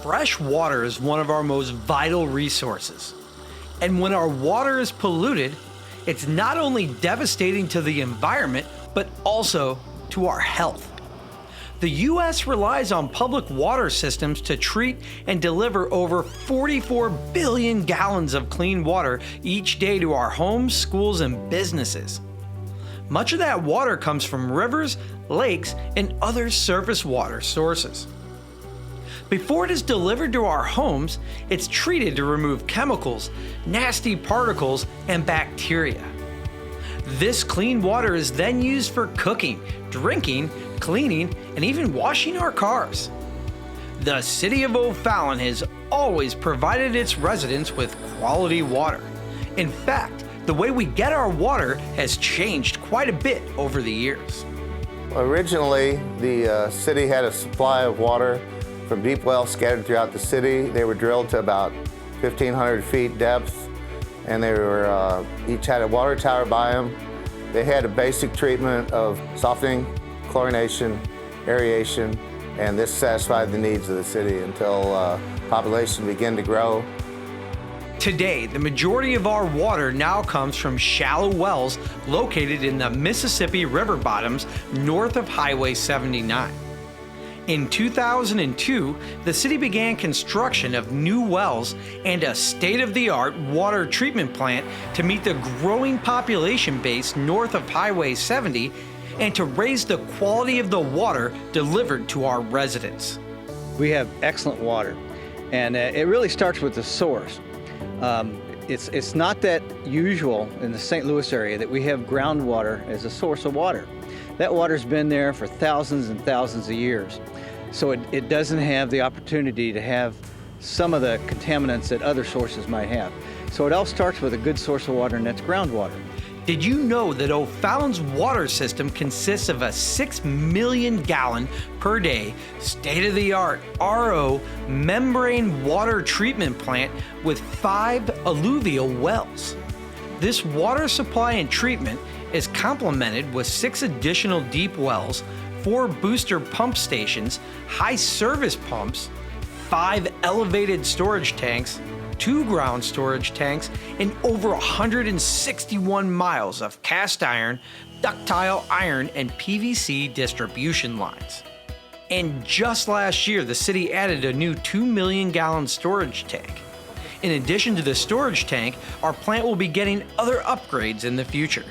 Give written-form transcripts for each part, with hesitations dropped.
Fresh water is one of our most vital resources. And when our water is polluted, it's not only devastating to the environment, but also to our health. The U.S. relies on public water systems to treat and deliver over 44 billion gallons of clean water each day to our homes, schools, and businesses. Much of that water comes from rivers, lakes, and other surface water sources. Before it is delivered to our homes, it's treated to remove chemicals, nasty particles, and bacteria. This clean water is then used for cooking, drinking, cleaning, and even washing our cars. The City of O'Fallon has always provided its residents with quality water. In fact, the way we get our water has changed quite a bit over the years. Originally, the city had a supply of water from deep wells scattered throughout the city. They were drilled to about 1,500 feet depth, and they were each had a water tower by them. They had a basic treatment of softening, chlorination, aeration, and this satisfied the needs of the city until population began to grow. Today, the majority of our water now comes from shallow wells located in the Mississippi River bottoms north of Highway 79. In 2002, the city began construction of new wells and a state-of-the-art water treatment plant to meet the growing population base north of Highway 70 and to raise the quality of the water delivered to our residents. We have excellent water, and it really starts with the source. It's not that usual in the St. Louis area that we have groundwater as a source of water. That water's been there for thousands and thousands of years. So it doesn't have the opportunity to have some of the contaminants that other sources might have. So it all starts with a good source of water, and that's groundwater. Did you know that O'Fallon's water system consists of a 6 million gallon per day, state-of-the-art RO membrane water treatment plant with 5 alluvial wells? This water supply and treatment is complemented with 6 additional deep wells, 4 booster pump stations, high service pumps, 5 elevated storage tanks, 2 ground storage tanks, and over 161 miles of cast iron, ductile iron, and PVC distribution lines. And just last year, the city added a new 2 million gallon storage tank. In addition to the storage tank, our plant will be getting other upgrades in the future.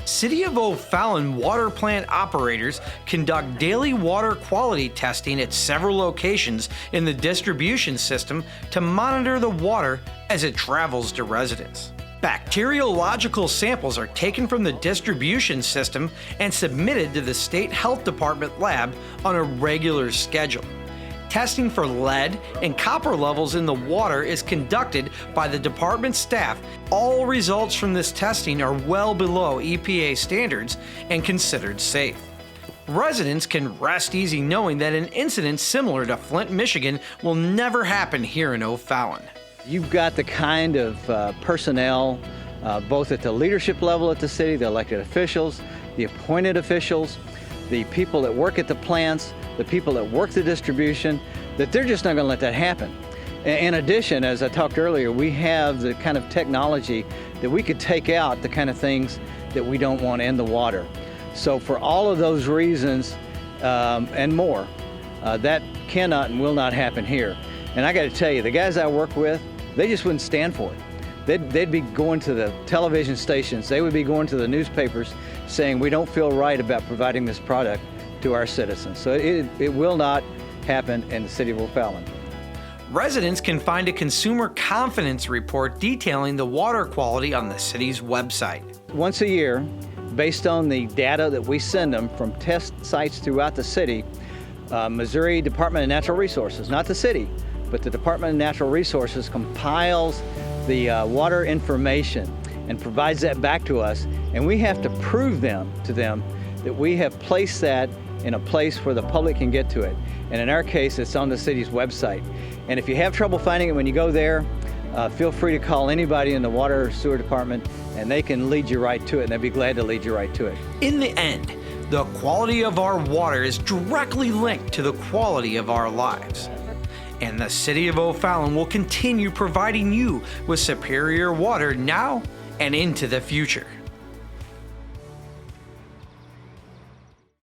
City of O'Fallon water plant operators conduct daily water quality testing at several locations in the distribution system to monitor the water as it travels to residents. Bacteriological samples are taken from the distribution system and submitted to the State Health Department lab on a regular schedule. Testing for lead and copper levels in the water is conducted by the department staff. All results from this testing are well below EPA standards and considered safe. Residents can rest easy knowing that an incident similar to Flint, Michigan will never happen here in O'Fallon. You've got the kind of personnel, both at the leadership level at the city, the elected officials, the appointed officials, the people that work at the plants, the people that work the distribution, that they're just not going to let that happen. In addition, as I talked earlier, we have the kind of technology that we could take out the kind of things that we don't want in the water. So for all of those reasons and more, that cannot and will not happen here. And I got to tell you, the guys I work with, they just wouldn't stand for it. They'd be going to the television stations, they would be going to the newspapers saying we don't feel right about providing this product to our citizens. So it will not happen in the city of O'Fallon. Residents can find a consumer confidence report detailing the water quality on the city's website. Once a year, based on the data that we send them from test sites throughout the city, Missouri Department of Natural Resources, not the city, but the Department of Natural Resources compiles the water information and provides that back to us, and we have to prove to them that we have placed that in a place where the public can get to it. And in our case, it's on the city's website. And if you have trouble finding it when you go there, feel free to call anybody in the water or sewer department, and they can lead you right to it, and they'd be glad to lead you right to it. In the end, the quality of our water is directly linked to the quality of our lives. and the City of O'Fallon will continue providing you with superior water now and into the future.